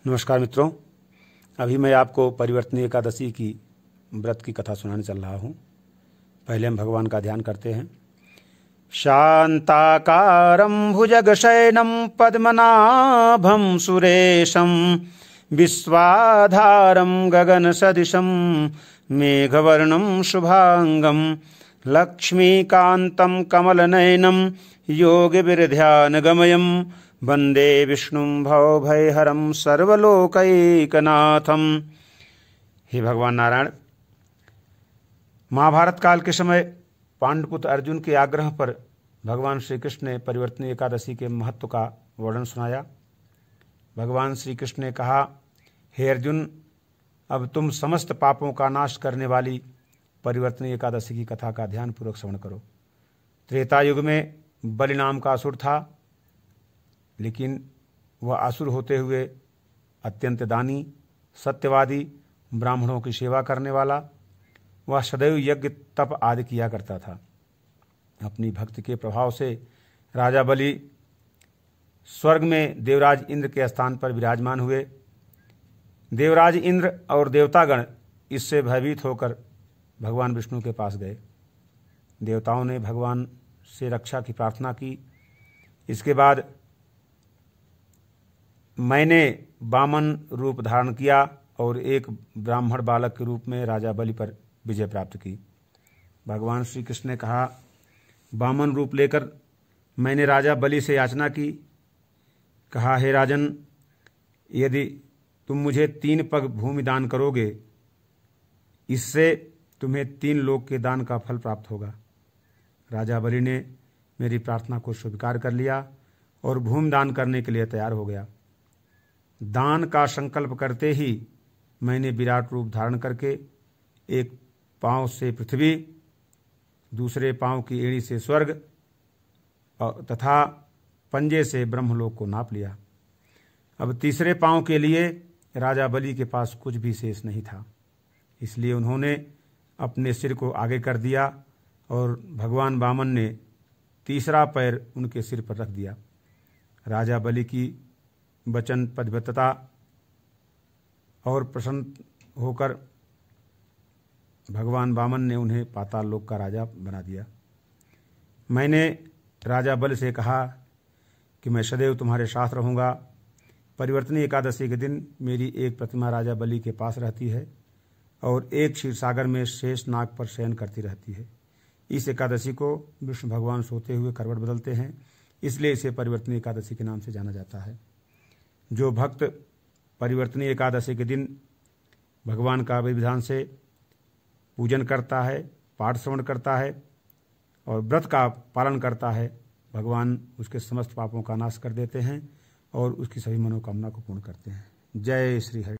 नमस्कार मित्रों, अभी मैं आपको परिवर्तनीय एकादशी की व्रत की कथा सुनाने चल रहा हूँ। पहले हम भगवान का ध्यान करते हैं। शांताकारं भुजगशयनं पद्मनाभं सुरेशं विश्वाधारं गगनसदृशं मेघवर्णं शुभांगं लक्ष्मीकान्तं कमलनयनं योगिविरध्यानगमयं वंदे विष्णुं भवभयहरं सर्वलोकैकनाथम। हे भगवान नारायण, महाभारत काल के समय पांडुपुत्र अर्जुन के आग्रह पर भगवान श्री कृष्ण ने परिवर्तनीय एकादशी के महत्व का वर्णन सुनाया। भगवान श्री कृष्ण ने कहा, हे अर्जुन, अब तुम समस्त पापों का नाश करने वाली परिवर्तनीय एकादशी की कथा का ध्यानपूर्वक श्रवण करो। त्रेता युग में बलि नाम का असुर था, लेकिन वह असुर होते हुए अत्यंत दानी, सत्यवादी, ब्राह्मणों की सेवा करने वाला, वह सदैव यज्ञ तप आदि किया करता था। अपनी भक्ति के प्रभाव से राजा बलि स्वर्ग में देवराज इंद्र के स्थान पर विराजमान हुए। देवराज इंद्र और देवतागण इससे भयभीत होकर भगवान विष्णु के पास गए। देवताओं ने भगवान से रक्षा की प्रार्थना की। इसके बाद मैंने वामन रूप धारण किया और एक ब्राह्मण बालक के रूप में राजा बलि पर विजय प्राप्त की। भगवान श्री कृष्ण ने कहा, वामन रूप लेकर मैंने राजा बलि से याचना की। कहा, हे राजन, यदि तुम मुझे 3 पग भूमि दान करोगे, इससे तुम्हें 3 लोक के दान का फल प्राप्त होगा। राजा बलि ने मेरी प्रार्थना को स्वीकार कर लिया और भूमि दान करने के लिए तैयार हो गया। दान का संकल्प करते ही मैंने विराट रूप धारण करके एक पांव से पृथ्वी, दूसरे पांव की एड़ी से स्वर्ग तथा पंजे से ब्रह्मलोक को नाप लिया। अब तीसरे पांव के लिए राजा बलि के पास कुछ भी शेष नहीं था, इसलिए उन्होंने अपने सिर को आगे कर दिया और भगवान वामन ने तीसरा पैर उनके सिर पर रख दिया। राजा बलि की वचन पवित्रता और प्रसन्न होकर भगवान वामन ने उन्हें पाताल लोक का राजा बना दिया। मैंने राजा बलि से कहा कि मैं सदैव तुम्हारे साथ रहूँगा। परिवर्तनीय एकादशी के दिन मेरी एक प्रतिमा राजा बलि के पास रहती है और एक क्षीरसागर में शेष नाग पर शयन करती रहती है। इस एकादशी को विष्णु भगवान सोते हुए करवट बदलते हैं, इसलिए इसे परिवर्तनीय एकादशी के नाम से जाना जाता है। जो भक्त परिवर्तनीय एकादशी के दिन भगवान का विधि विधान से पूजन करता है, पाठ श्रवण करता है और व्रत का पालन करता है, भगवान उसके समस्त पापों का नाश कर देते हैं और उसकी सभी मनोकामना को पूर्ण करते हैं। जय श्री हरि।